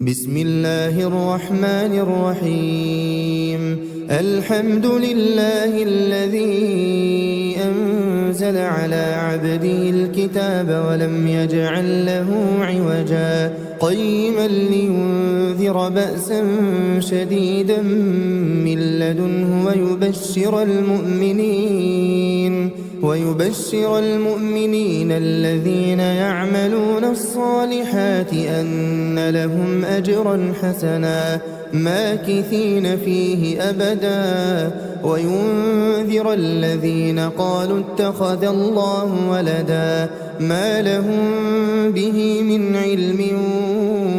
بسم الله الرحمن الرحيم. الحمد لله الذي أنزل على عبده الكتاب ولم يجعل له عوجا قيما لينذر بأسا شديدا من لدنه ويبشر المؤمنين الذين يعملون الصالحات أن لهم أجرا حسنا ماكثين فيه أبدا وينذر الذين قالوا اتخذ الله ولدا ما لهم به من علم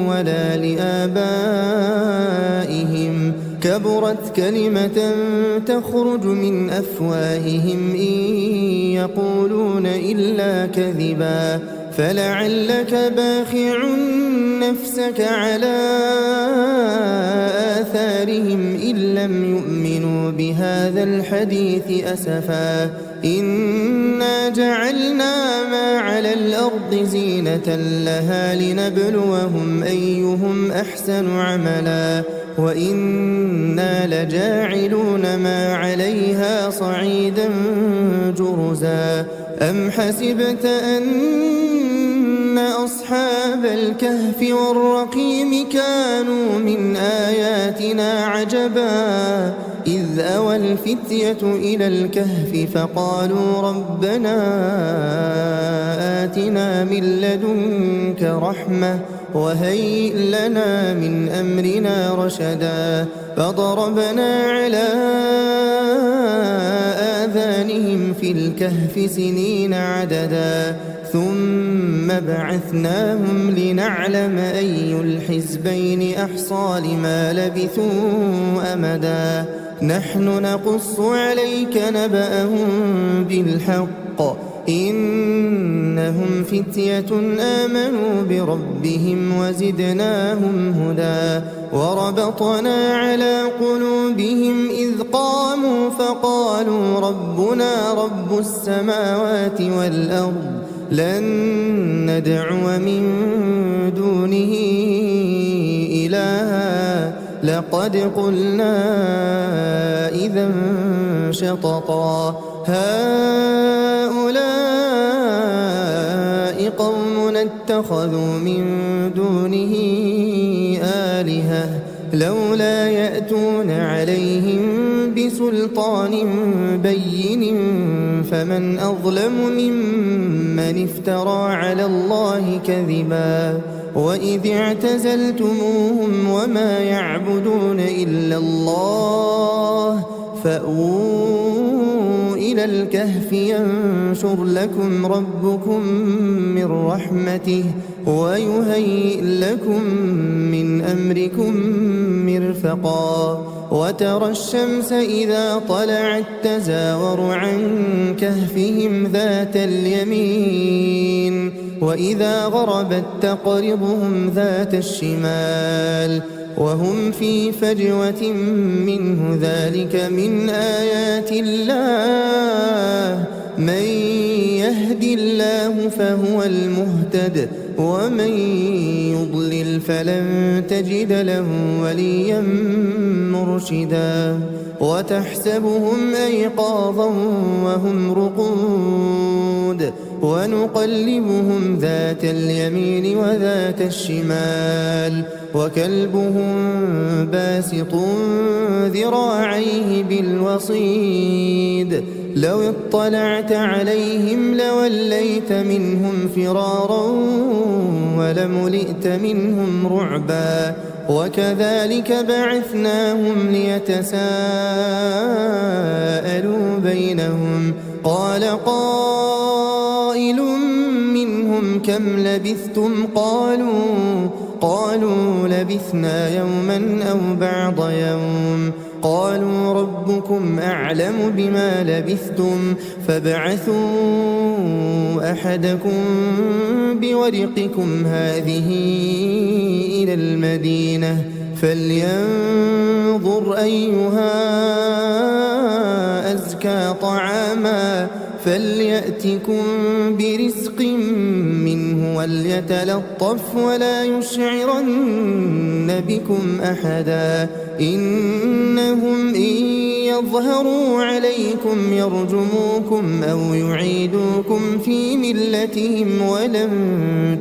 ولا لآبائهم كبرت كلمة تخرج من أفواههم إن يقولون إلا كذبا فلعلك باخع نفسك على آثارهم إن لم يؤمنوا بهذا الحديث أسفا إنا جعلنا ما على الأرض زينة لها لنبلوهم أيهم أحسن عملا وإنا لجاعلون ما عليها صعيدا جرزا أم حسبت أن أصحاب الكهف والرقيم كانوا من آياتنا عجبا إذ أوى الفتية إلى الكهف فقالوا ربنا آتنا من لدنك رحمة وهيئ لنا من أمرنا رشدا فضربنا على آذانهم في الكهف سنين عددا ثم بعثناهم لنعلم أي الحزبين أحصى لما لبثوا أمدا نحن نقص عليك نبأهم بالحق إنهم فتية آمنوا بربهم وزدناهم هدى وربطنا على قلوبهم إذ قاموا فقالوا ربنا رب السماوات والأرض لن ندعو من دونه إلها لقد قلنا إذا شططا هؤلاء قومنا اتخذوا من دونه آلهة لولا يأتون عليهم بسلطان بين فمن أظلم ممن افترى على الله كذبا وإذ اعتزلتموهم وما يعبدون إلا الله فأووا إلى الكهف ينشر لكم ربكم من رحمته ويهيئ لكم من أمركم مرفقا وترى الشمس إذا طلعت تزاور عن كهفهم ذات اليمين وإذا غربت تقرضهم ذات الشمال وهم في فجوة منه ذلك من آيات الله من يهد الله فهو المهتد ومن يضلل فلن تجد له وليا مرشدا وتحسبهم أيقاظا وهم رقود ونقلبهم ذات اليمين وذات الشمال وكلبهم باسط ذراعيه بالوصيد لو اطلعت عليهم لوليت منهم فرارا ولملئت منهم رعبا وكذلك بعثناهم ليتساءلوا بينهم قال قائل منهم كم لبثتم قالوا لبثنا يوما أو بعض يوم قالوا ربكم أعلم بما لبثتم فابعثوا أحدكم بورقكم هذه إلى المدينة فلينظر أيها أزكى طعاما فليأتكم برزق منه وليتلطف ولا يشعرن بكم أحدا إنهم إن يظهروا عليكم يرجموكم أو يعيدوكم في ملتهم ولن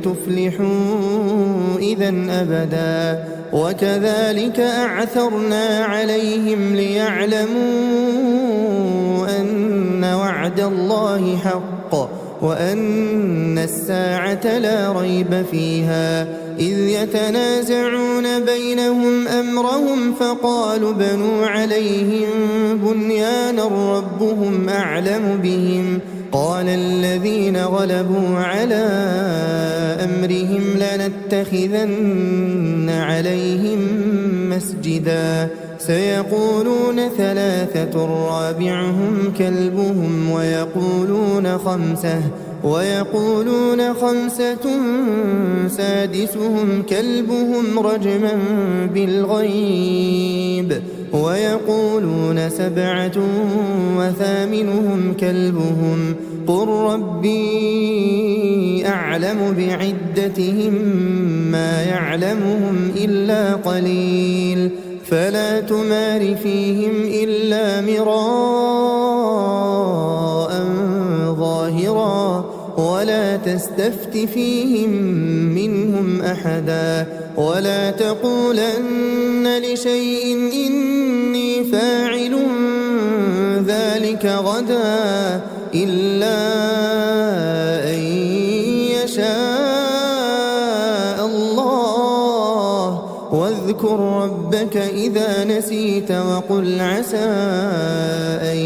تفلحوا إذا أبدا وكذلك أعثرنا عليهم ليعلموا أن وعد الله حق وأن الساعة لا ريب فيها إذ يتنازعون بينهم أمرهم فقالوا بنوا عليهم بنيانا ربهم أعلم بهم قال الذين غلبوا على أمرهم لنتخذن عليهم مسجدا سيقولون ثلاثة رابعهم كلبهم ويقولون خمسة سادسهم كلبهم رجما بالغيب ويقولون سبعة وثامنهم كلبهم قل ربي أعلم بعدتهم ما يعلمهم إلا قليل فلا تمار فيهم إلا مراء ظاهرا ولا تستفت فيهم منهم أحدا ولا تقولن لشيء إني فاعل ذلك غدا إلا أن يشاء الله واذكر ربك إذا نسيت وقل عسى أن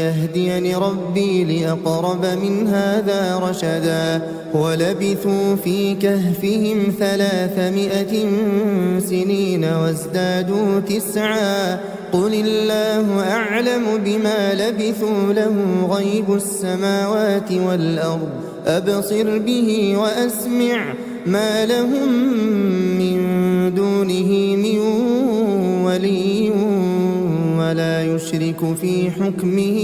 يهديني ربي لأقرب من هذا رشدا ولبثوا في كهفهم 300 سنين وازدادوا 9 قل الله أعلم بما لبثوا له غيب السماوات والأرض أبصر به وأسمع ما لهم من دونه من ولي ولا يشرك في حكمه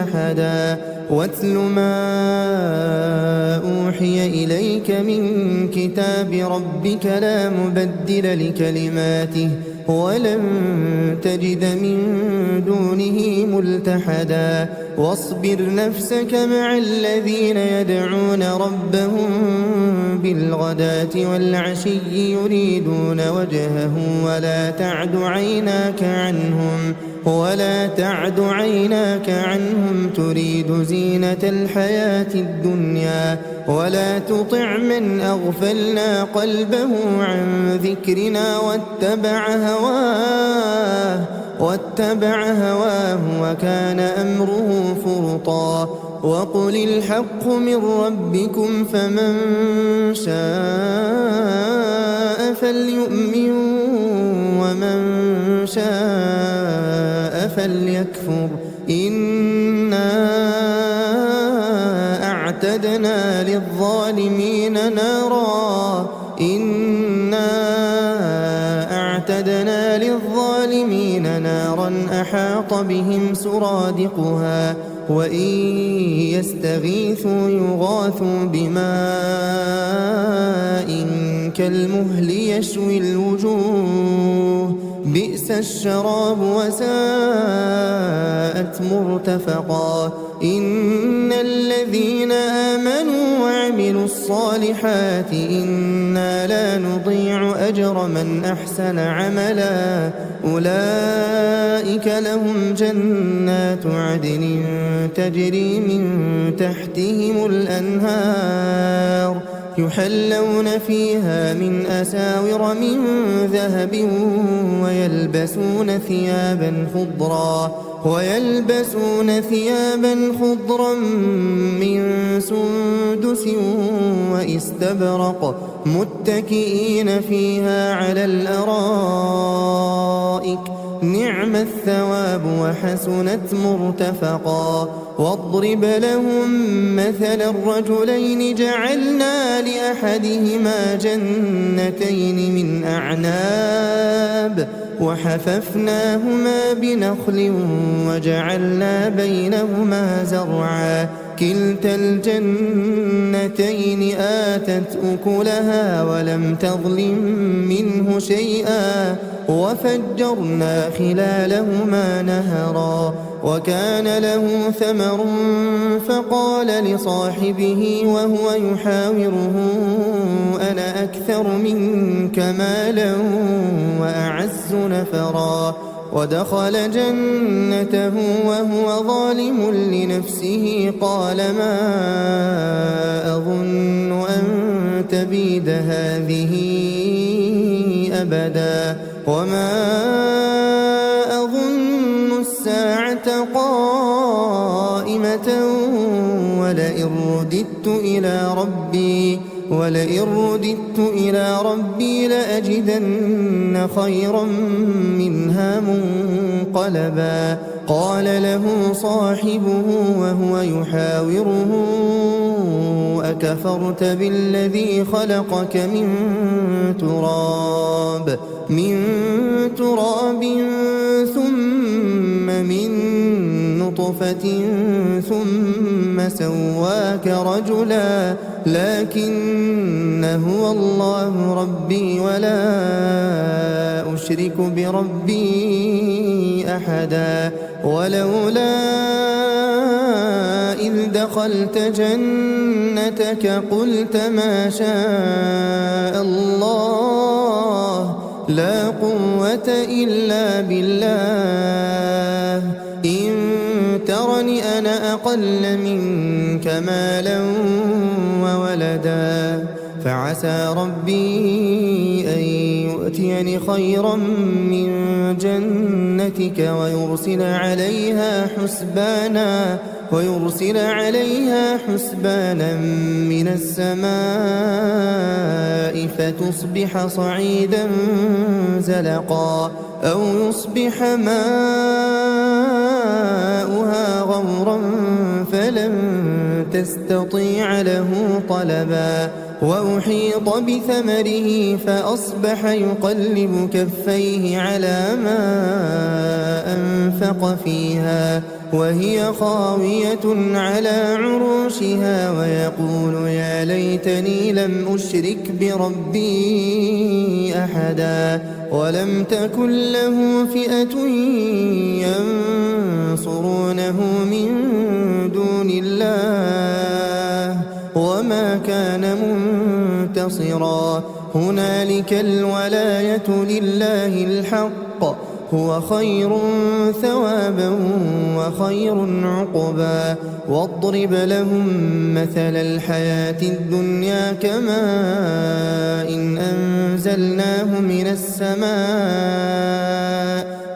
أحدا واتل ما أوحي إليك من كتاب ربك لا مبدل لكلماته ولن تجد من دونه ملتحدا واصبر نفسك مع الذين يدعون ربهم بالغداة والعشي يريدون وجهه ولا تعد عيناك عنهم تريد زينة الحياة الدنيا ولا تطع من أغفلنا قلبه عن ذكرنا واتبع هواه وكان أمره فرطا وقل الحق من ربكم فمن شاء فليؤمن ومن شاء فليكفر إنا أعتدنا للظالمين نارا أحاط بهم سرادقها وإن يستغيثوا يغاثوا بماء كالمهل يشوي الوجوه بئس الشراب وساءت مرتفقا إن الذين آمنوا وعملوا الصالحات إنا لا نضيع أجر من أحسن عملا أولئك لهم جنات عدن تجري من تحتهم الأنهار يحلون فيها من أساور من ذهب ويلبسون ثيابا خضرا من سندس واستبرق متكئين فيها على الأرائك نعم الثواب وحسنت مرتفقا واضرب لهم مثل الرجلين جعلنا لأحدهما جنتين من أعناب وحففناهما بنخل وجعلنا بينهما زرعا كلتا الجنتين آتت أكلها ولم تظلم منه شيئا وفجرنا خلالهما نهرا وكان له ثمر فقال لصاحبه وهو يحاوره أنا أكثر منك مالا وأعز نفرا ودخل جنته وهو ظالم لنفسه قال ما أظن أن تبيد هذه أبدا وما أظن الساعة قائمة ولئن رددت إلى ربي لأجدن خيرا منها منقلبا قال له صاحبه وهو يحاوره أكفرت بالذي خلقك من تراب ثم من نطفة ثم سواك رجلا لكن هو الله ربي ولا أشرك بربي أحدا ولولا إذ دخلت جنتك قلت ما شاء الله لا قوة إلا بالله إن ترني أنا أقل منك مالا وولدا فعسى ربي أن يؤتيني خيرا من جنتك ويرسل عليها حسبانا من السماء فتصبح صعيدا زلقا أو يصبح ماؤها غورا فلن تستطيع له طلبا وأحيط بثمره فأصبح يقلب كفيه على ما أنفق فيها وهي خاوية على عروشها ويقول يا ليتني لم أشرك بربي أحدا ولم تكن له فئة ينصرونه من دون الله وما كان منتصرا هنالك الولاية لله الحق هو خير ثوابا وخير عقبا واضرب لهم مثل الحياة الدنيا كماء إن أنزلناه من السماء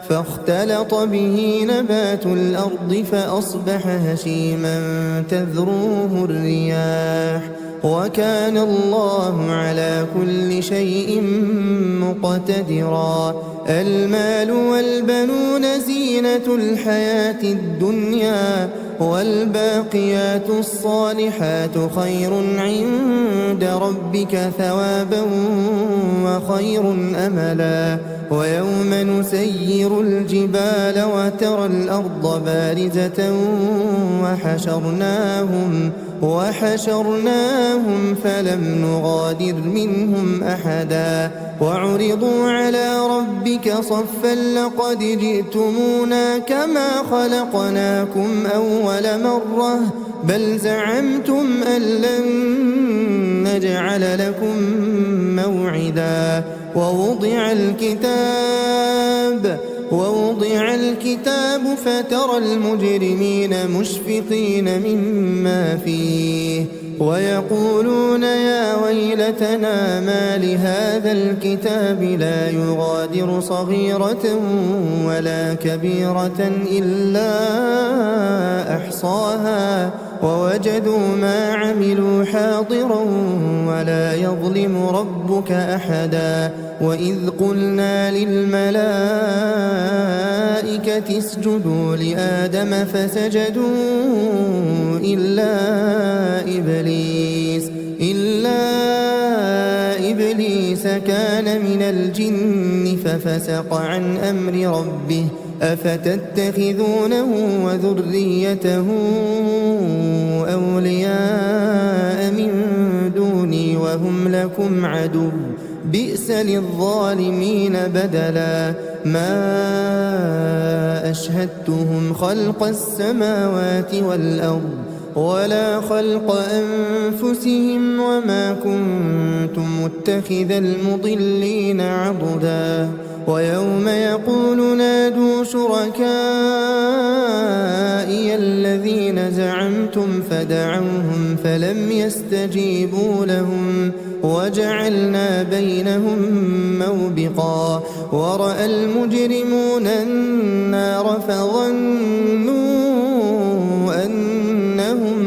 فاختلط به نبات الأرض فأصبح هشيما تذروه الرياح وكان الله على كل شيء مقتدرا المال والبنون زينة الحياة الدنيا والباقيات الصالحات خير عند ربك ثوابا وخير أملا ويوم نسير الجبال وترى الأرض بارزة وحشرناهم فلم نغادر منهم أحدا وعرضوا على ربك صفا لقد جئتمونا كما خلقناكم أول مرة بل زعمتم أن لن نجعل لكم موعدا ووضع الكتاب فترى المجرمين مشفقين مما فيه ويقولون يا ويلتنا ما لهذا الكتاب لا يغادر صغيرة ولا كبيرة إلا أحصاها ووجدوا ما عملوا حاضرا ولا يظلم ربك أحدا وإذ قلنا للملائكة اسجدوا لآدم فسجدوا إلا إبليس كان من الجن ففسق عن أمر ربه أفتتخذونه وذريته أولياء من دوني وهم لكم عدو بئس للظالمين بدلا ما أشهدتهم خلق السماوات والأرض ولا خلق أنفسهم وما كنت متخذ المضلين عضدا ويوم يقول نادوا شركائي الذين زعمتم فدعوهم فلم يستجيبوا لهم وجعلنا بينهم موبقا ورأى المجرمون النار فظنوا أنهم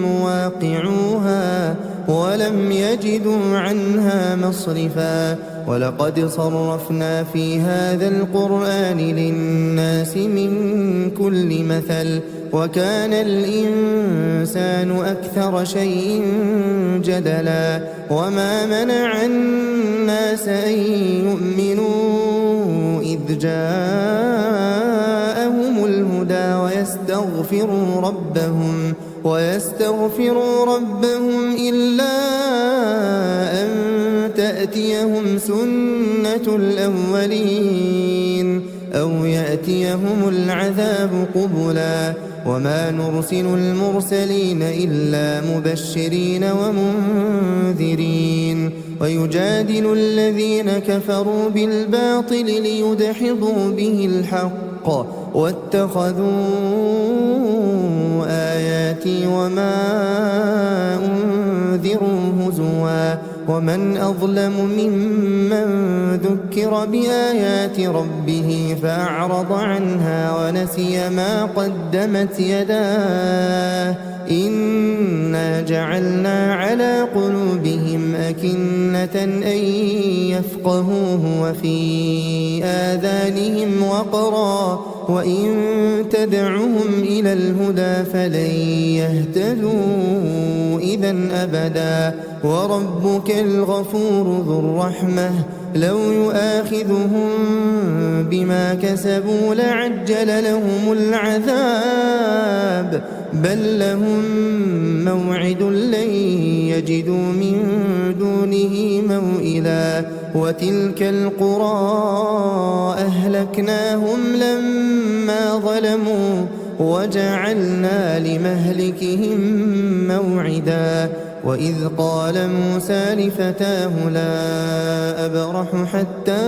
مواقعوها ولم يجدوا عنها مصرفا ولقد صرفنا في هذا القرآن للناس من كل مثل وكان الإنسان أكثر شيء جدلا وما منع الناس أن يؤمنوا إذ جاءهم الهدى ويستغفروا ربهم إلا أن تأتيهم سنة الأولين أو يأتيهم العذاب قبلا وما نرسل المرسلين إلا مبشرين ومنذرين ويجادل الذين كفروا بالباطل ليدحضوا به الحق واتخذوا آياتي وما أنذروا هزوا ومن أظلم ممن ذكر بآيات ربه فأعرض عنها ونسي ما قدمت يداه إنا جعلنا على قلوبهم أكنة أن يفقهوه وفي آذانهم وقرا وإن تدعهم إلى الهدى فلن يهتدوا إذا أبدا وربك الغفور ذو الرحمة لو يؤاخذهم بما كسبوا لعجل لهم العذاب بل لهم موعد لن يجدوا من دونه موئلا وتلك القرى أهلكناهم لما ظلموا وجعلنا لمهلكهم موعدا وإذ قال موسى لفتاه لا أبرح حتى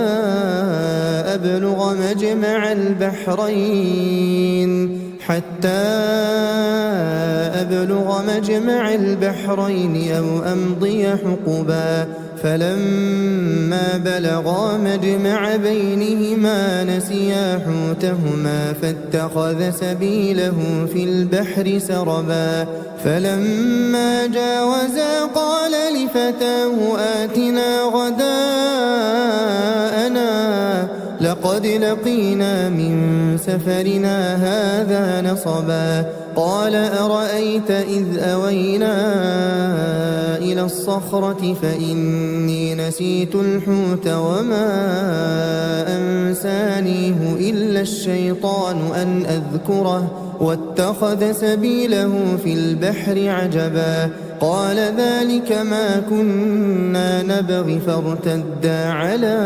أبلغ مجمع البحرين أو أمضي حقبا فلما بلغا مجمع بينهما نسيا حوتهما فاتخذ سبيله في البحر سربا فلما جاوزا قال لفتاه آتنا غداءنا لقد لقينا من سفرنا هذا نصبا قال أرأيت إذ أوينا إلى الصخرة فإني نسيت الحوت وما أنسانيه إلا الشيطان أن أذكره واتخذ سبيله في البحر عجبا قال ذلك ما كنا نبغي فارتدا على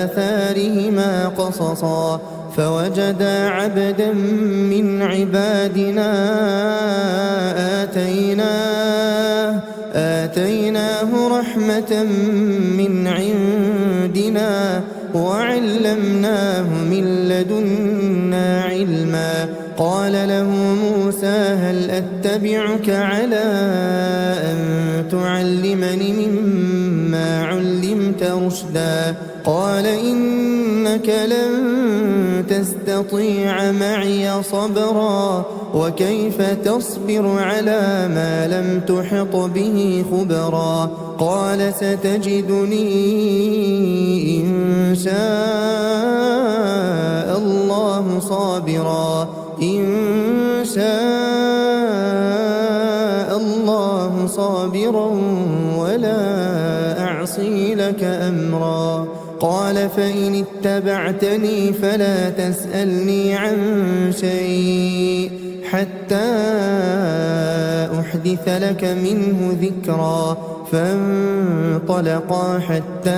آثارهما قصصا فوجدا عبدا من عبادنا آتيناه رحمة من عندنا وعلمناه من لدنا علما قال له موسى هل أتبعك على أن تعلمني مما علمت رشدا قال إنك لن تستطيع معي صبرا وكيف تصبر على ما لم تحط به خبرا قال ستجدني إن شاء الله صابرا ولا أعصي لك أمرا قال فإن اتبعتني فلا تسألني عن شيء حتى أحدث لك منه ذكرا. فانطلقا حتى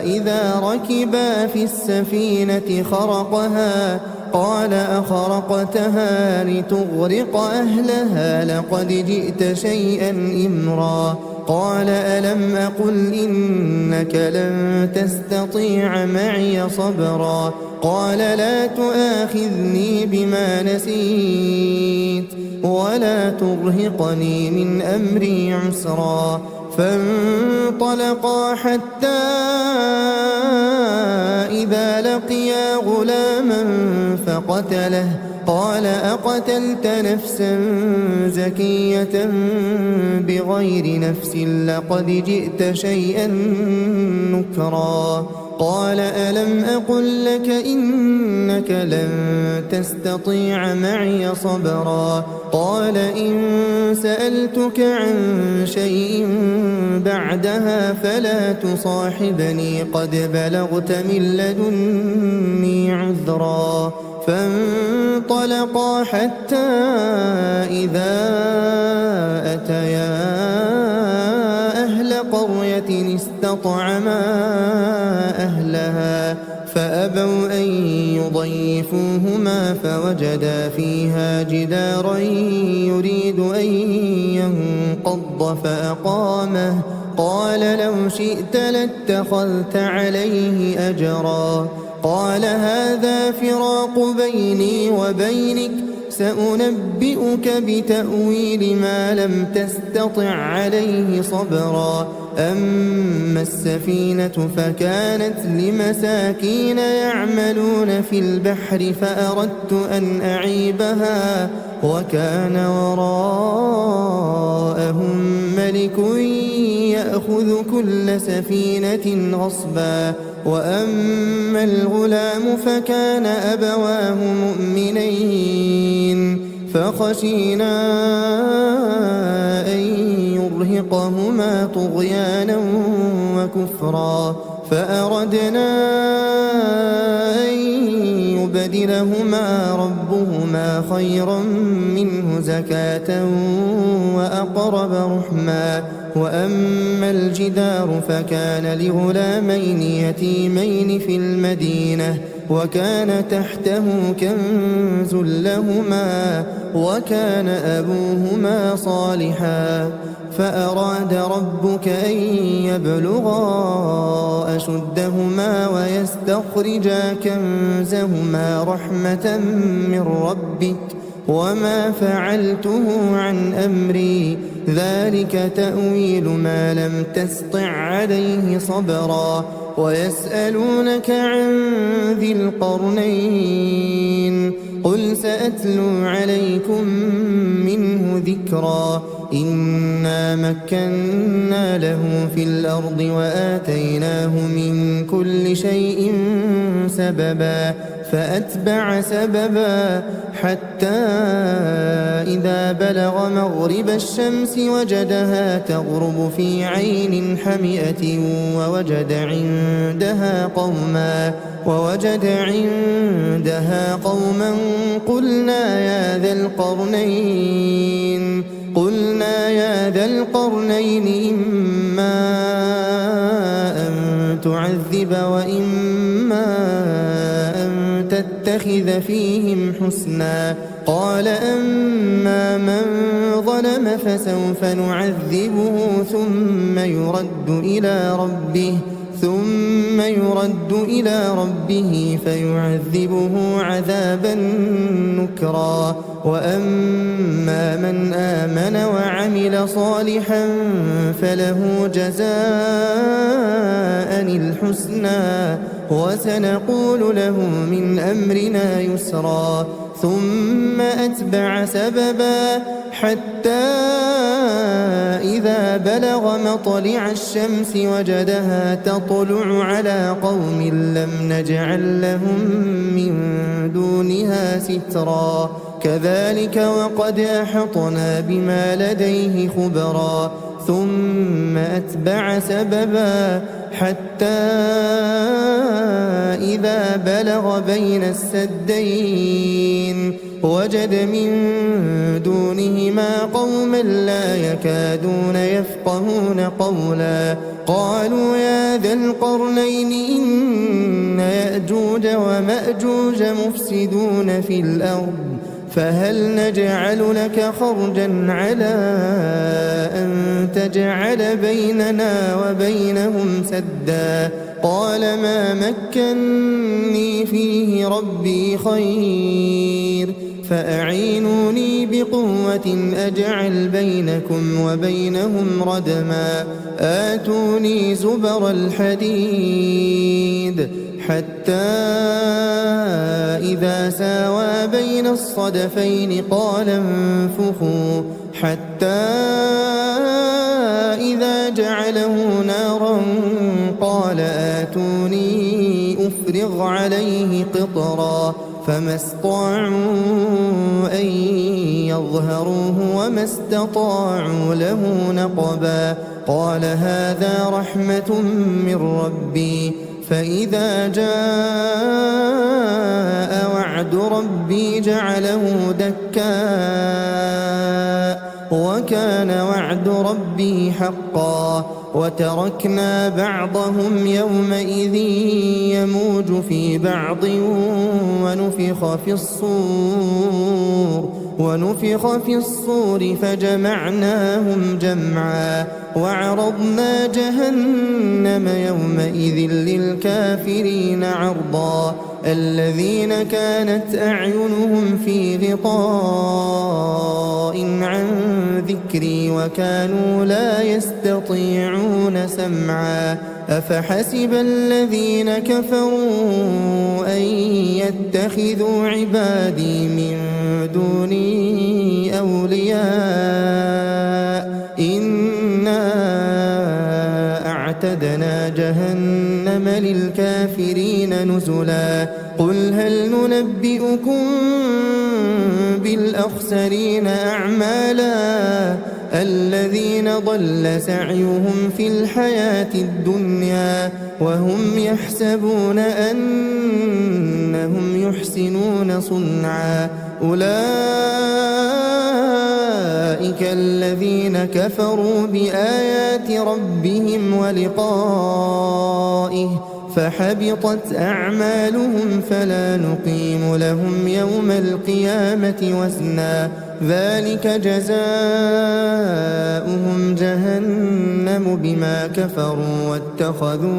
إذا ركبا في السفينة خرقها قال أخرقتها لتغرق أهلها لقد جئت شيئا إمرا. قال ألم أقل إنك لن تستطيع معي صبرا. قال لا تؤاخذني بما نسيت ولا ترهقني من أمري عسرا. فانطلقا حتى إذا لقيا غلاما فقتله قال أقتلت نفسا زكية بغير نفس لقد جئت شيئا نكرا. قال ألم أقل لك إنك لن تستطيع معي صبرا. قال إن سألتك عن شيء بعدها فلا تصاحبني قد بلغت من لدني عذرا. فانطلقا حتى إذا أتيا أهل قرية استطعما أهلها فأبوا أن يضيفوهما فوجدا فيها جدارا يريد أن ينقض فأقامه. قال لو شئت لاتخذت عليه أجرا. قال هذا فراق بيني وبينك سأنبئك بتأويل ما لم تستطع عليه صبرا. أما السفينة فكانت لمساكين يعملون في البحر فأردت أن أعيبها وكان وراءهم ملك يأخذ كل سفينة غصبا. وأما الغلام فكان أبواه مؤمنين فخشينا أن يرهقهما طغيانا وكفرا فأردنا أن يبدلهما ربهما خيرا منه زكاة وأقرب رحما. وأما الجدار فكان لغلامين يتيمين في المدينة وكان تحته كنز لهما وكان أبوهما صالحا فأراد ربك أن يبلغا أشدهما ويستخرجا كنزهما رحمة من ربك وما فعلته عن أمري ذلك تأويل ما لم تسطع عليه صبرا. ويسألونك عن ذي القرنين قل سأتلو عليكم منه ذكرا. إنا مكنا له في الأرض وآتيناه من كل شيء سببا فأتبع سببا حتى إذا بلغ مغرب الشمس وجدها تغرب في عين حمئة ووجد عندها قوما قلنا يا ذا القرنين إما أن تعذب وإما أن تتخذ فيهم حسنا. قال أما من ظلم فسوف نعذبه ثم يرد إلى ربه فيعذبه عذابا نكرا. وأما من آمن وعمل صالحا فله جزاء الحسنى وسنقول له من أمرنا يسرا. ثم أتبع سببا حتى إذا بلغ مطلع الشمس وجدها تطلع على قوم لم نجعل لهم من دونها سترا. كذلك وقد أحطنا بما لديه خبرا. ثم أتبع سببا حتى إذا بلغ بين السدين وجد من دونهما قوما لا يكادون يفقهون قولا قالوا يا ذا القرنين إن يأجوج ومأجوج مفسدون في الأرض فهل نجعل لك خرجا على أن تجعل بيننا وبينهم سدا قال ما مكني فيه ربي خير فأعينوني بقوة أجعل بينكم وبينهم ردما آتوني زبر الحديد حتى إذا ساوى بين الصدفين قال انفخوا حتى إذا جعله نارا قال آتوني أفرغ عليه قطرا فما استطاعوا أن يظهروه وما استطاعوا له نقبا قال هذا رحمة من ربي فإذا جاء وعد ربي جعله دكاء وكان وعد ربي حقا وتركنا بعضهم يومئذ يموج في بعض ونفخ في الصور فجمعناهم جمعا وعرضنا جهنم يومئذ للكافرين عرضا الذين كانت أعينهم في غطاء عن ذكري وكانوا لا يستطيعون سمعا أفحسب الذين كفروا أن يتخذوا عبادي من دوني أولياء إنا أعتدنا جهنم للكافرين نزلا قل هل ننبئكم بالأخسرين أعمالا الذين ضل سعيهم في الحياة الدنيا وهم يحسبون أنهم يحسنون صنعا أولئك الذين كفروا بآيات ربهم ولقائه فحبطت أعمالهم فلا نقيم لهم يوم القيامة وزنا ذلك جزاؤهم جهنم بما كفروا واتخذوا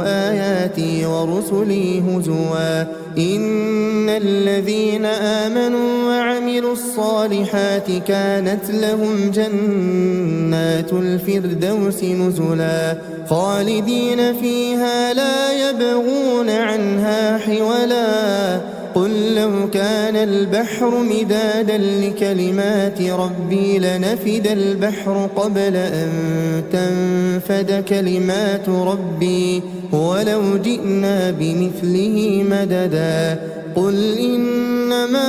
آياتي ورسلي هزوا إن الذين آمنوا وعملوا الصالحات كانت لهم جنات الفردوس نزلا خالدين فيها لا يبغون عنها حولا قل لو كان البحر مدادا لكلمات ربي لنفد البحر قبل أن تنفد كلمات ربي ولو جئنا بمثله مددا قل إنما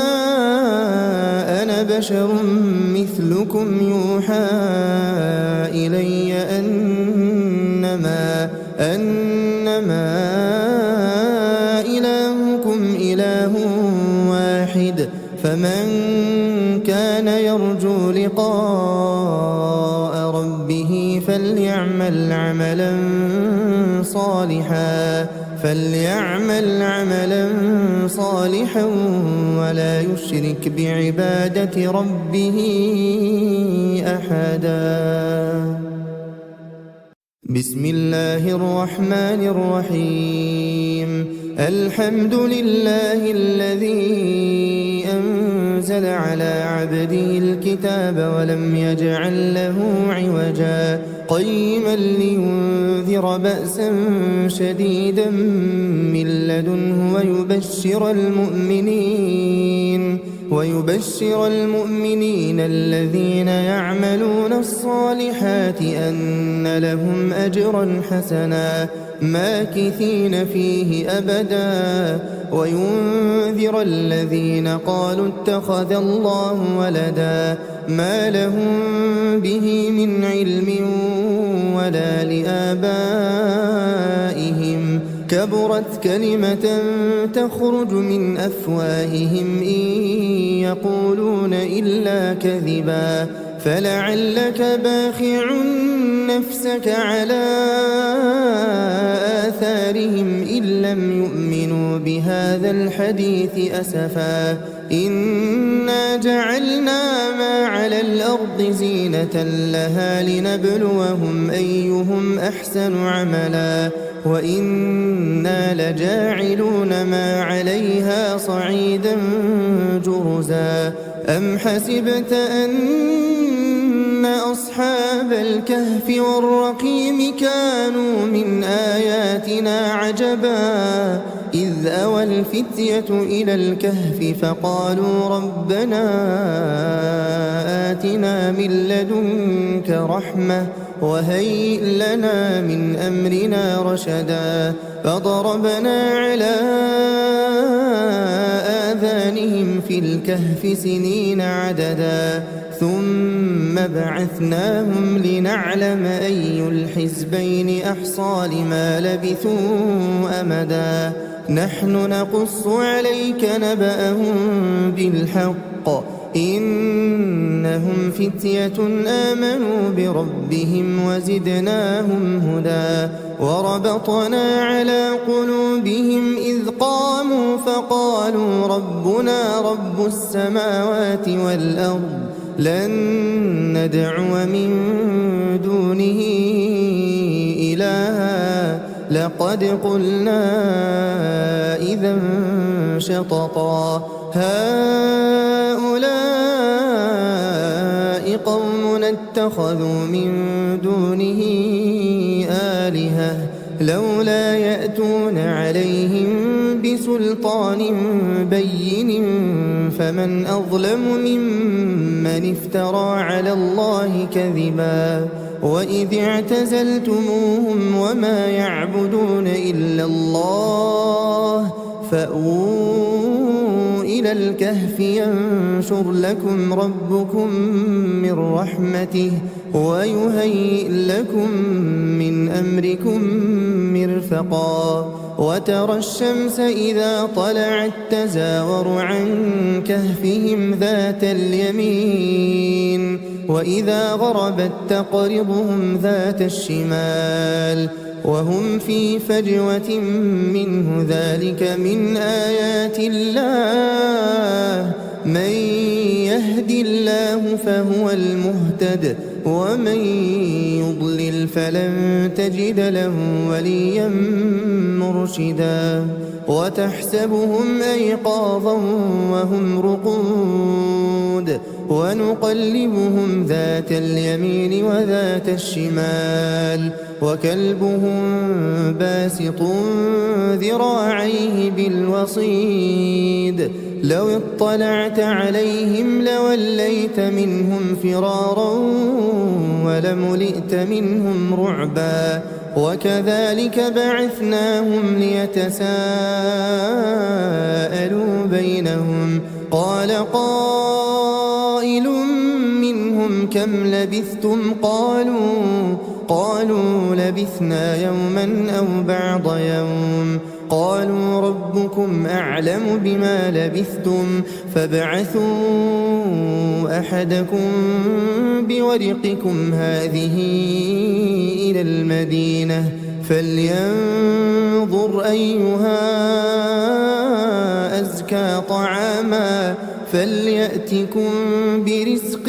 أنا بشر مثلكم يوحى إلي أنما إلهكم إله واحد فمن كان يرجو لقاء ربه فليعمل عملا صالحا ولا يشرك بعبادة ربه أحدا بسم الله الرحمن الرحيم الحمد لله الذي أنزل على عبده الكتاب ولم يجعل له عوجا قيما لينذر بأسا شديدا من لدنه ويبشر المؤمنين الذين يعملون الصالحات أن لهم أجرا حسنا ماكثين فيه أبدا وينذر الذين قالوا اتخذ الله ولدا ما لهم به من علم ولا لآبائهم كبرت كلمة تخرج من أفواههم إن يقولون إلا كذبا فلعلك باخع نفسك على آثارهم إن لم يؤمنوا بهذا الحديث أسفا إنا جعلنا ما على الأرض زينة لها لنبلوهم أيهم أحسن عملا وإنا لجاعلون ما عليها صعيدا جرزا أم حسبت أن أصحاب الكهف والرقيم كانوا من آياتنا عجبا إذ أوى الفتية إلى الكهف فقالوا ربنا آتنا من لدنك رحمة وهيئ لنا من أمرنا رشدا فضربنا على آذانهم في الكهف سنين عددا ثم بعثناهم لنعلم أي الحزبين أحصى لما لبثوا أمدا نحن نقص عليك نبأهم بالحق إنهم فتية آمنوا بربهم وزدناهم هدى وربطنا على قلوبهم إذ قاموا فقالوا ربنا رب السماوات والأرض لن ندعو من دونه إلها لقد قلنا إذا شططا هؤلاء قوم اتخذوا من دونه آلهة لولا يأتون عليهم بسلطان بين فمن أظلم ممن افترى على الله كذبا وإذ اعتزلتموهم وما يعبدون إلا الله فأووا إلى الكهف ينشر لكم ربكم من رحمته ويهيئ لكم من أمركم مرفقا وترى الشمس إذا طلعت تزاور عن كهفهم ذات اليمين وإذا غربت تقرضهم ذات الشمال وهم في فجوة منه ذلك من آيات الله من يهد الله فهو المهتد ومن يضلل فلن تجد له وليا مرشدا وتحسبهم أيقاظا وهم رقود ونقلبهم ذات اليمين وذات الشمال وكلبهم باسط ذراعيه بالوصيد لو اطلعت عليهم لوليت منهم فرارا ولملئت منهم رعبا وكذلك بعثناهم ليتساءلوا بينهم قال قائل منهم كم لبثتم قالوا لبثنا يوما أو بعض يوم قالوا ربكم أعلم بما لبثتم فابعثوا أحدكم بورقكم هذه إلى المدينة فلينظر أيها أزكى طعاما فليأتكم برزق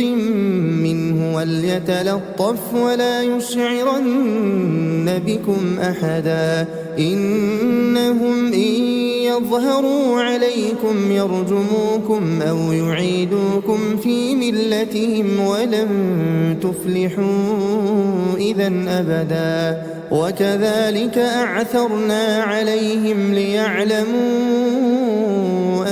منه وليتلطف ولا يشعرن بكم أحدا إنهم إن يظهروا عليكم يرجموكم أو يعيدوكم في ملتهم ولن تفلحوا إذا أبدا وكذلك أعثرنا عليهم ليعلموا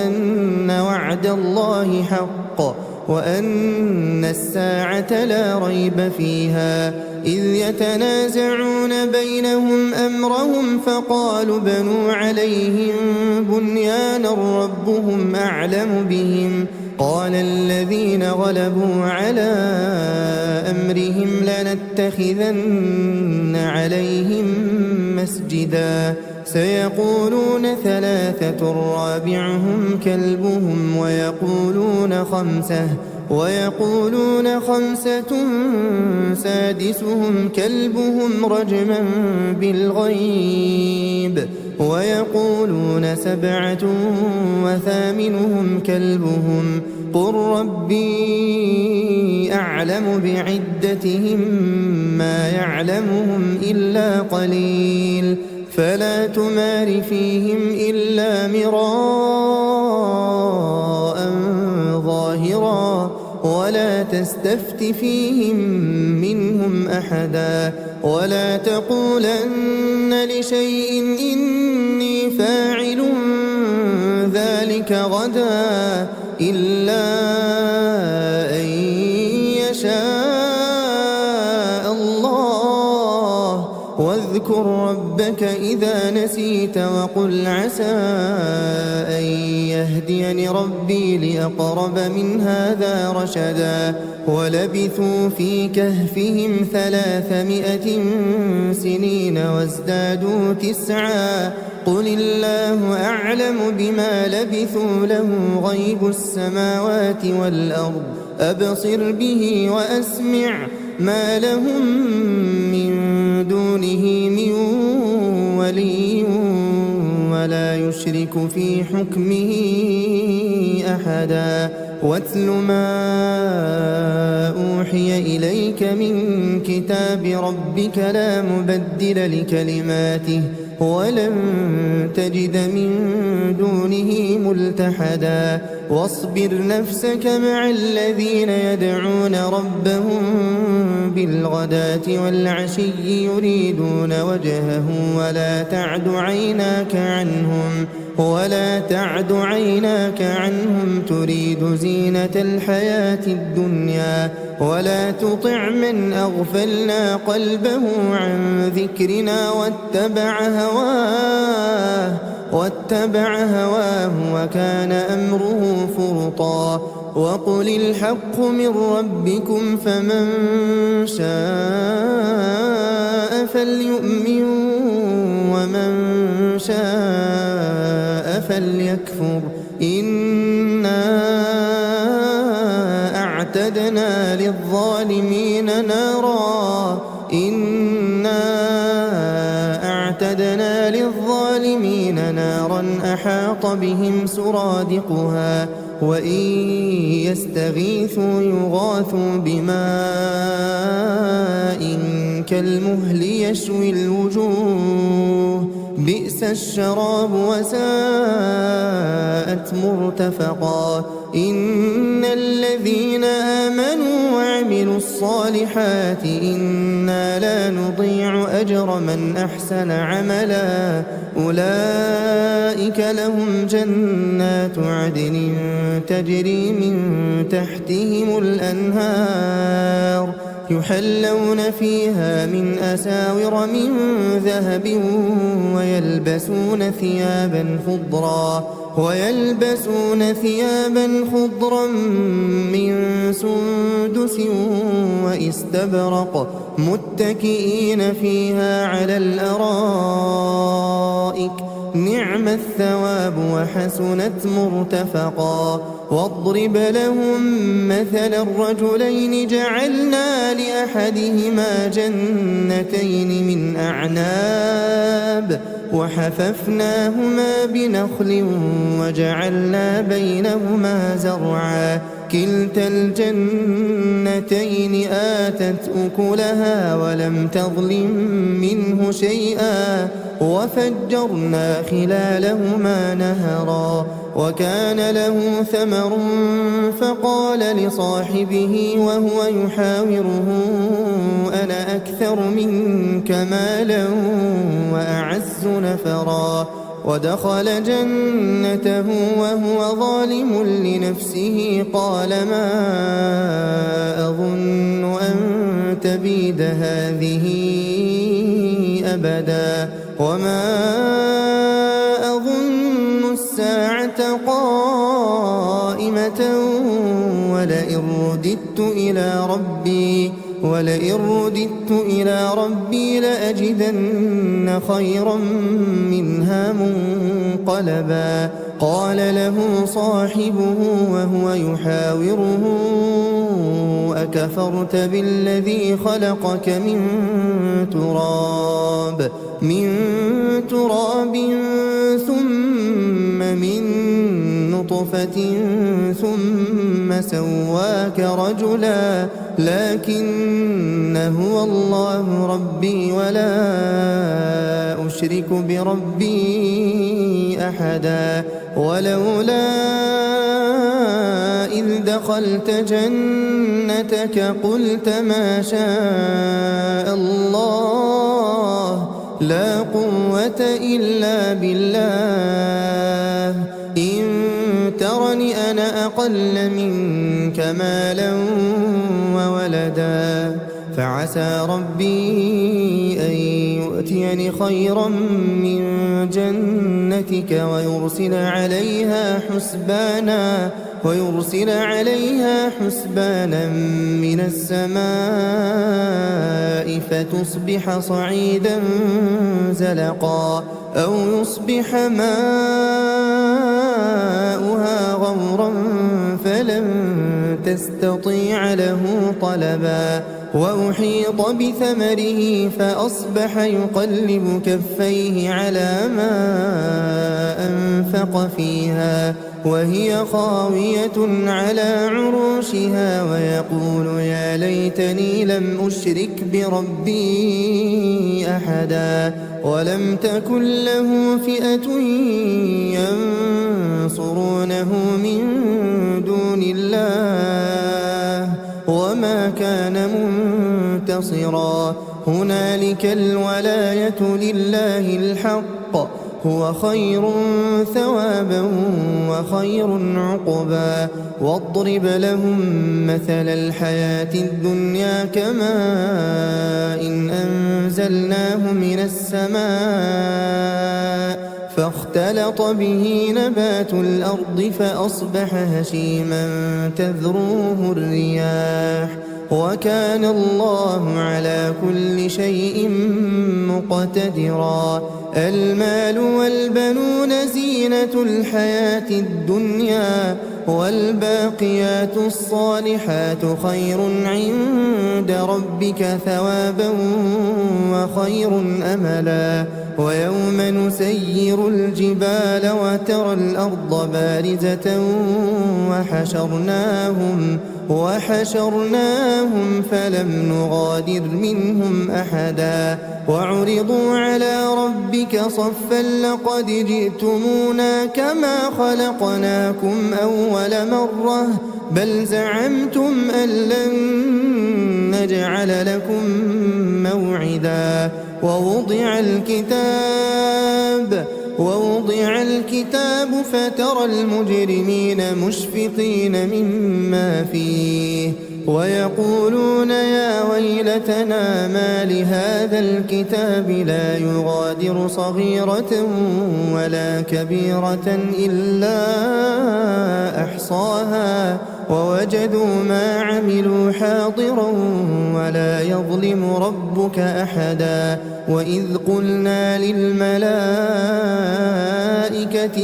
أن وعد الله حق وأن الساعة لا ريب فيها إذ يتنازعون بينهم أمرهم فقالوا بنوا عليهم بنيانا ربهم أعلم بهم قال الذين غلبوا على أمرهم لنتخذن عليهم مسجدا سيقولون ثلاثة رابعهم كلبهم ويقولون خمسة سادسهم كلبهم رجما بالغيب ويقولون سبعة وثامنهم كلبهم قل ربي أعلم بعدتهم ما يعلمهم إلا قليل فلا تمار فيهم إلا مراء ظاهرا ولا تستفت فيهم منهم أحدا ولا تقولن لشيء إني فاعل ذلك غدا إلا أن يشاء الله واذكر ربك إذا نسيت وقل عسى أن يهديني ربي لأقرب من هذا رشدا ولبثوا في كهفهم 300 سنين وازدادوا 9 قل الله أعلم بما لبثوا له غيب السماوات والأرض أبصر به وأسمع ما لهم من دونه من ولي ولا يشرك في حكمه أحدا واتل ما أوحي إليك من كتاب ربك لا مبدل لكلماته ولن تجد من دونه ملتحدا واصبر نفسك مع الذين يدعون ربهم بالغداة والعشي يريدون وجهه ولا تعد عيناك عنهم تريد زينة الحياة الدنيا ولا تطع من أغفلنا قلبه عن ذكرنا واتبع هواه وكان أمره فرطا وقل الحق من ربكم فمن شاء فليؤمن ومن شاء فليكفر إنا أعتدنا للظالمين نارا أحاط بهم سرادقها وإن يستغيثوا يغاثوا بماء كالمهل يشوي الوجوه بئس الشراب وساءت مرتفقا إن الذين آمنوا وعملوا الصالحات إنا لا نضيع أجر من أحسن عملا أولئك لهم جنات عدن تجري من تحتهم الأنهار يحلون فيها من أساور من ذهب ويلبسون ثيابا خضرا من سندس وإستبرق متكئين فيها على الأرائك نعم الثواب وحسنت مرتفقا واضرب لهم مثل الرجلين جعلنا لأحدهما جنتين من أعناب وحففناهما بنخل وجعلنا بينهما زرعا كلتا الجنتين آتت أكلها ولم تظلم منه شيئا وفجرنا خلالهما نهرا وكان له ثمر فقال لصاحبه وهو يحاوره أنا أكثر منك مالا وأعز نفرا ودخل جنته وهو ظالم لنفسه قال ما أظن أن تبيد هذه أبدا وما أظن الساعة قائمة ولئن رددت ولئن رددت إلى ربي لأجدن خيرا منها منقلبا قال له صاحبه وهو يحاوره أكفرت بالذي خلقك من تراب ثم من نطفة ثم سواك رجلا لكن هو الله ربي ولا أشرك بربي أحدا ولولا إذ دخلت جنتك قلت ما شاء الله لا قوة إلا بالله إن ترني أنا أقل منك مالا وولدا فعسى ربي أن يؤتيني خيرا من جنتك ويرسل عليها حسبانا من السماء فتصبح صعيدا زلقا أو يصبح ماؤها غورا فلن تستطيع له طلبا وأحيط بثمره فأصبح يقلب كفيه على ما أنفق فيها وهي خاوية على عروشها ويقول يا ليتني لم أشرك بربي أحدا ولم تكن له فئة ينصرونه من دون الله وما كان منتصرا هنالك الولاية لله الحق هو خير ثوابا وخير عقبا واضرب لهم مثل الحياة الدنيا كماء إن أنزلناه من السماء فاختلط به نبات الأرض فأصبح هشيما تذروه الرياح وكان الله على كل شيء مقتدرا المال والبنون زينة الحياة الدنيا والباقيات الصالحات خير عند ربك ثوابا وخير أملا ويوم نسير الجبال وترى الأرض بارزة وحشرناهم فلم نغادر منهم أحدا وعرضوا على ربك صفا لقد جئتمونا كما خلقناكم أول مرة بل زعمتم أن لن نجعل لكم موعدا ووضع الكتاب فترى المجرمين مشفقين مما فيه ويقولون يا ويلتنا ما لهذا الكتاب لا يغادر صغيرة ولا كبيرة إلا أحصاها ووجدوا ما عملوا حاضرا ولا يظلم ربك أحدا وإذ قلنا للملائكة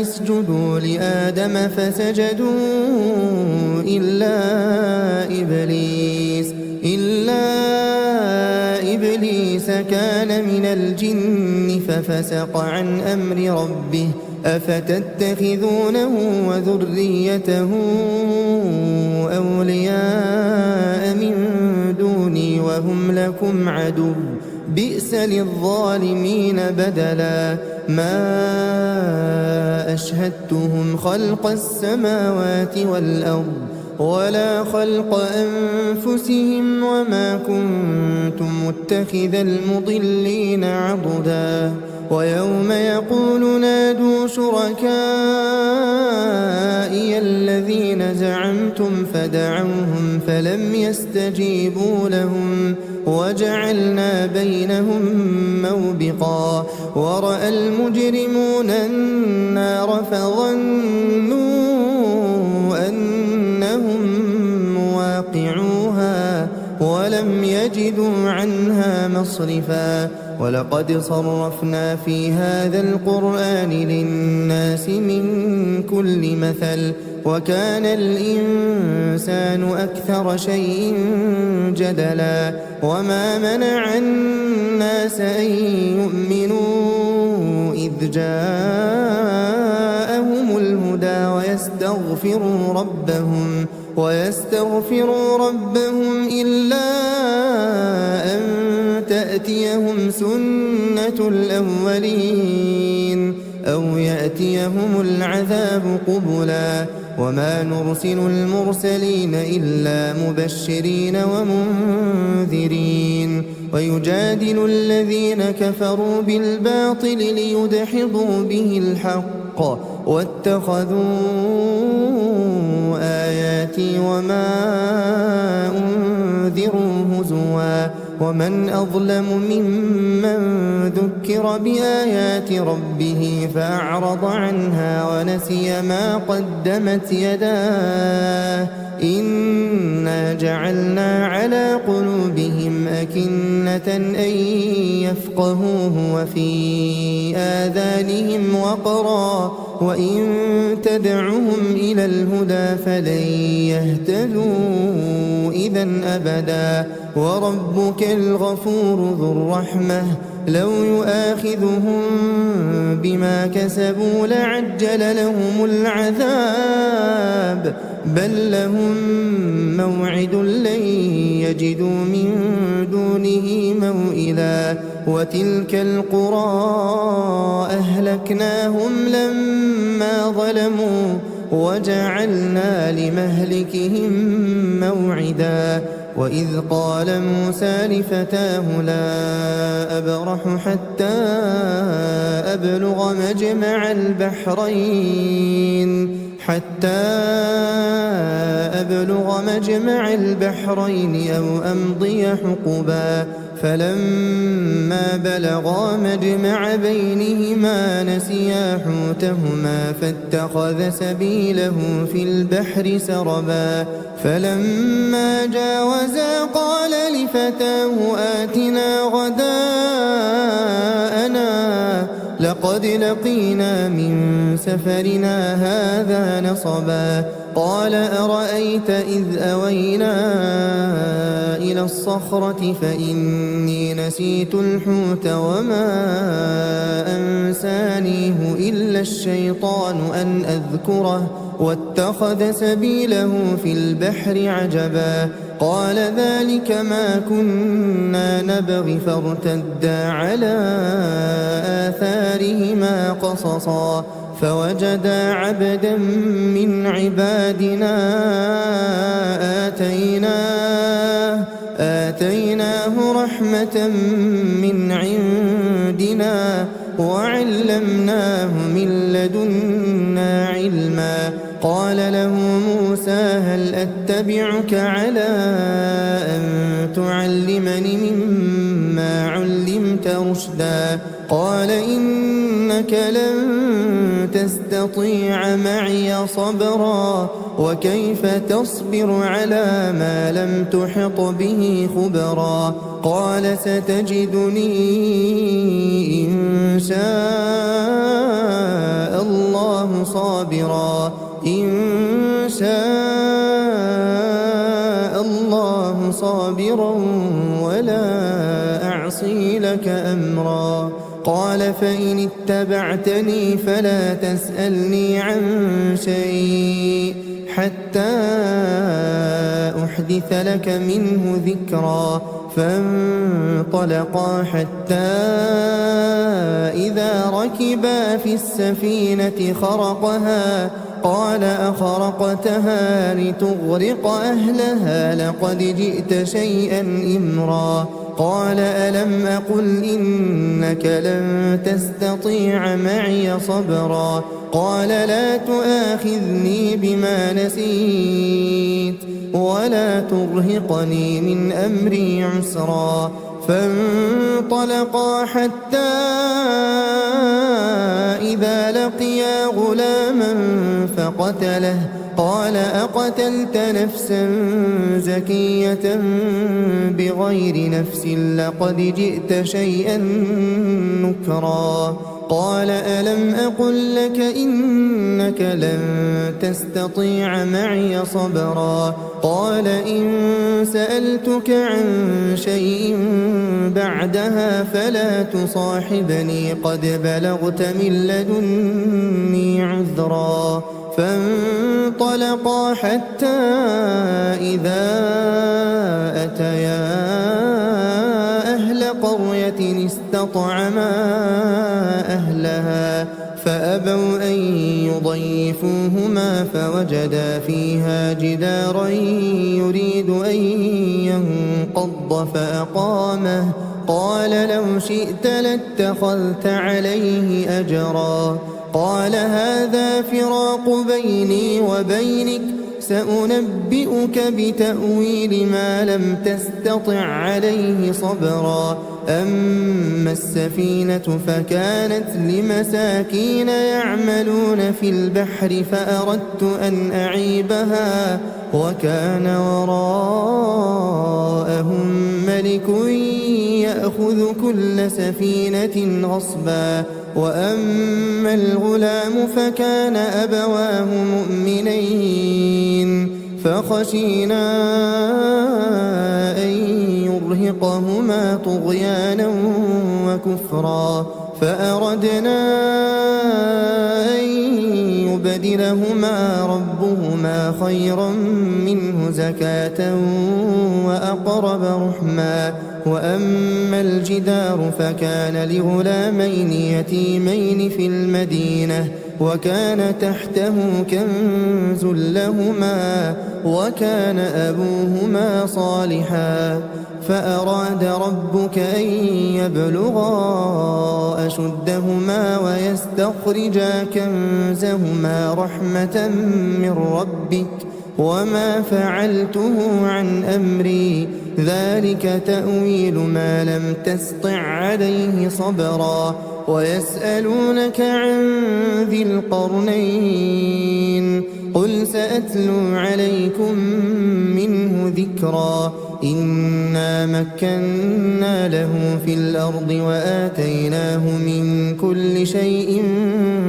اسجدوا لآدم فسجدوا إلا إبليس كان من الجن ففسق عن أمر ربه أفتتخذونه وذريته أولياء من دوني وهم لكم عدو بئس للظالمين بدلا ما أشهدتهم خلق السماوات والأرض ولا خلق أنفسهم وما كنت متخذ المضلين عضدا ويوم يقول نادوا شركائي الذين زعمتم فدعوهم فلم يستجيبوا لهم وجعلنا بينهم موبقا ورأى المجرمون النار فظنوا أنهم مواقعوها ولم يجدوا عنها مصرفا ولقد صرفنا في هذا القرآن للناس من كل مثل وكان الإنسان أكثر شيء جدلا وما منع الناس أن يؤمنوا إذ جاءهم الهدى ويستغفروا ربهم إلا أن تأتيهم سنة الأولين أو يأتيهم العذاب قبلا وما نرسل المرسلين إلا مبشرين ومنذرين ويجادل الذين كفروا بالباطل ليدحضوا به الحق واتخذوا آياتي وما أنذروا هزوا ومن أظلم ممن ذكر بآيات ربه فأعرض عنها ونسي ما قدمت يداه إنا جعلنا على قلوبهم أكنة أن يفقهوه وفي آذانهم وقرا وإن تدعهم إلى الهدى فلن يهتدوا إذا أبدا وربك الغفور ذو الرحمة لو يؤاخذهم بما كسبوا لعجل لهم العذاب بل لهم موعد لن يجدوا من دونه موئلا وتلك القرى أهلكناهم لما ظلموا وجعلنا لمهلكهم موعدا وإذ قال موسى لفتاه لا أبرح حتى أبلغ مجمع البحرين أو أمضي حقبا فلما بلغا مجمع بينهما نسيا حوتهما فاتخذ سبيله في البحر سربا فلما جاوزا قال لفتاه آتنا غداءنا لقد لقينا من سفرنا هذا نصبا قال أرأيت إذ أوينا إلى الصخرة فإني نسيت الحوت وما أنسانيه إلا الشيطان أن أذكره واتخذ سبيله في البحر عجبا قال ذلك ما كنا نبغي فارتدا على آثارهما قصصا فوجدا عبدا من عبادنا آتيناه رحمة من عندنا وعلمناه من لدنا علما قال له موسى هل أتبعك على أن تعلمني مما علمت رشدا قال إنك لن تستطيع معي صبرا وكيف تصبر على ما لم تحط به خبرا قال ستجدني إن شاء الله صابرا ولا أعصي لك أمرا قال فإن اتبعتني فلا تسألني عن شيء حتى أحدث لك منه ذكرا فانطلقا حتى إذا ركبا في السفينة خرقها قال أخرقتها لتغرق أهلها لقد جئت شيئا إمرا قال ألم أقل إنك لن تستطيع معي صبرا قال لا تؤاخذني بما نسيت ولا ترهقني من أمري عسرا فانطلقا حتى إذا لقيا غلاما قال أقتلت نفسا زكية بغير نفس لقد جئت شيئا نكرا قال ألم أقل لك إنك لن تستطيع معي صبرا قال إن سألتك عن شيء بعدها فلا تصاحبني قد بلغت من لدني عذرا فانطلقا حتى إذا أتيا أهل قرية استطعما أهلها فأبوا أن يضيفوهما فوجدا فيها جدارا يريد أن ينقض فأقامه قال لو شئت لاتخذت عليه أجرا قال هذا فراق بيني وبينك سأنبئك بتأويل ما لم تستطع عليه صبرا أما السفينة فكانت لمساكين يعملون في البحر فأردت أن أعيبها وكان وراءهم ملك يأخذ كل سفينة غصبا وأما الغلام فكان أبواه مؤمنين فخشينا أن يرهقهما طغيانا وكفرا فأردنا أن يبدلهما ربهما خيرا منه زكاة وأقرب رحما وأما الجدار فكان لغلامين يتيمين في المدينة وكان تحته كنز لهما وكان أبوهما صالحا فأراد ربك أن يبلغا أشدهما ويستخرجا كنزهما رحمة من ربك وما فعلته عن أمري ذلك تأويل ما لم تسطع عليه صبرا ويسألونك عن ذي القرنين قل سأتلو عليكم منه ذكرا إنا مكنا له في الأرض وآتيناه من كل شيء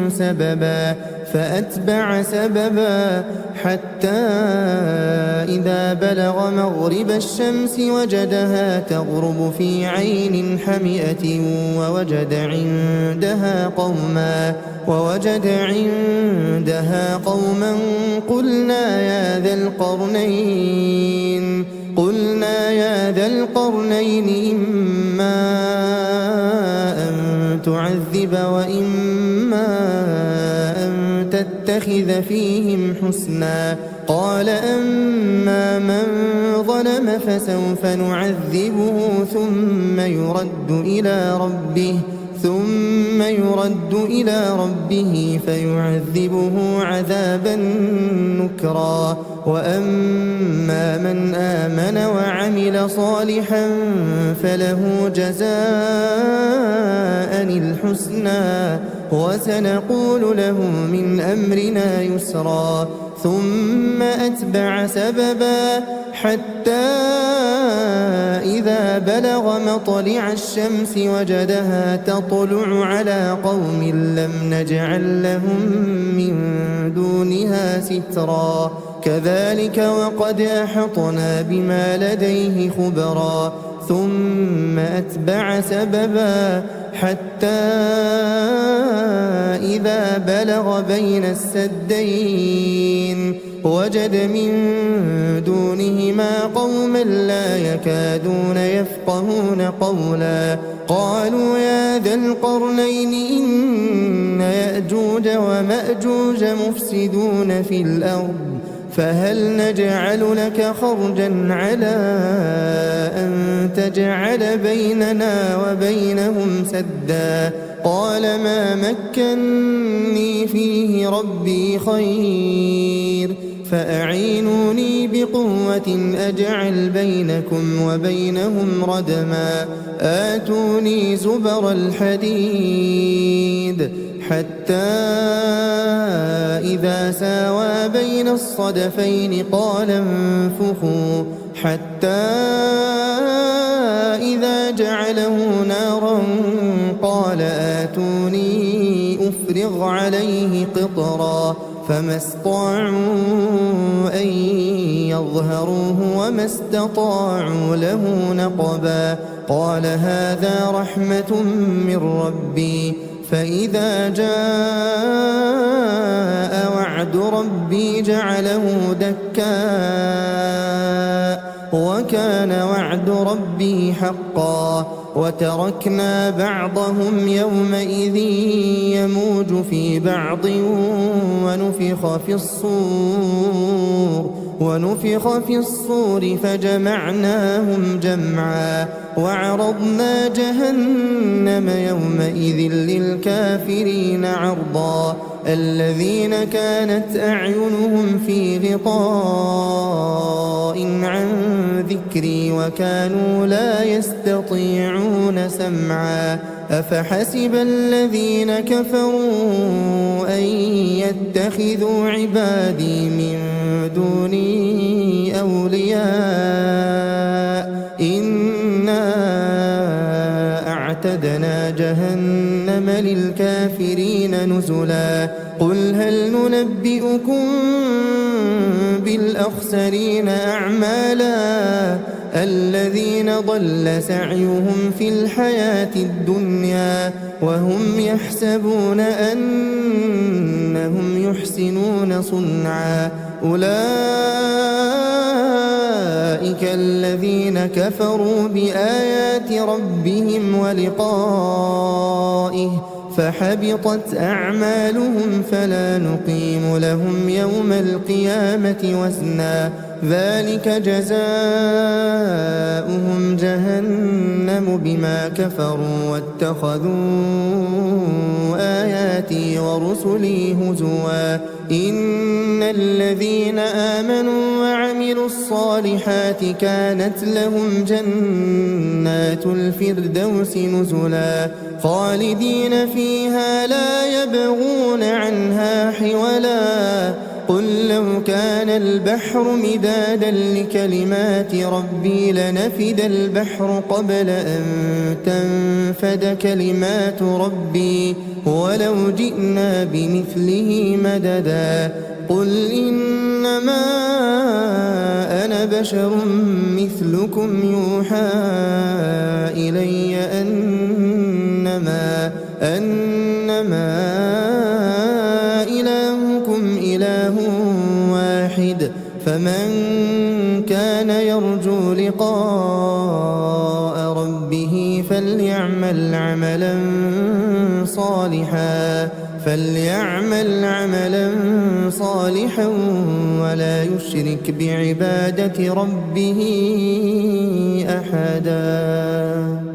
سببا فأتبع سببا حتى إذا بلغ مغرب الشمس وجدها تغرب في عين حمئة ووجد عندها قوما قلنا يا ذا القرنين إما أن تعذب وإما أن تتخذ فيهم حسنا قال أما من ظلم فسوف نعذبه ثم يرد إلى ربه فيعذبه عذابا نكرا وأما من آمن وعمل صالحا فله جزاء الحسنى وسنقول له من أمرنا يسرا ثم أتبع سببا حتى إذا بلغ مطلع الشمس وجدها تطلع على قوم لم نجعل لهم من دونها سترا كذلك وقد أحطنا بما لديه خبرا ثم أتبع سببا حتى إذا بلغ بين السدين وجد من دونهما قوما لا يكادون يفقهون قولا قالوا يا ذا القرنين إن يأجوج ومأجوج مفسدون في الأرض فهل نجعل لك خرجا على أن تجعل بيننا وبينهم سدا قال ما مكني فيه ربي خير فأعينوني بقوة أجعل بينكم وبينهم ردما آتوني زبر الحديد حتى إذا ساوى بين الصدفين قال انفخوا حتى إذا جعله نارا قال آتوني أفرغ عليه قطرا فما استطاعوا أن يظهروه وما استطاعوا له نقبا قال هذا رحمة من ربي فإذا جاء وعد ربي جعله دكاء وكان وعد ربي حقا وتركنا بعضهم يومئذ يموج في بعض ونفخ في الصور فجمعناهم جمعا وعرضنا جهنم يومئذ للكافرين عرضا الذين كانت أعينهم في غطاء عن ذكري وكانوا لا يستطيعون سمعا أفحسب الذين كفروا أن يتخذوا عبادي من دوني أولياء إنا أعتدنا جهنم للكافرين نزلا قل هل ننبئكم بالأخسرين أعمالا الذين ضل سعيهم في الحياة الدنيا وهم يحسبون أنهم يحسنون صنعا أولئك الذين كفروا بآيات ربهم ولقائه فحبطت أعمالهم فلا نقيم لهم يوم القيامة وزنا ذلك جزاؤهم جهنم بما كفروا واتخذوا آياتي ورسلي هزوا إن الذين آمنوا وعملوا الصالحات كانت لهم جنات الفردوس نزلا خالدين فيها لا يبغون عنها حولا قل لو كان البحر مدادا لكلمات ربي لنفد البحر قبل أن تنفد كلمات ربي ولو جئنا بمثله مددا قل إنما أنا بشر مثلكم يوحى إلي أنما إلهكم إله واحد فمن كان يرجو لقاء ربه فليعمل عملا صالحا ولا يشرك بعبادة ربه أحدا.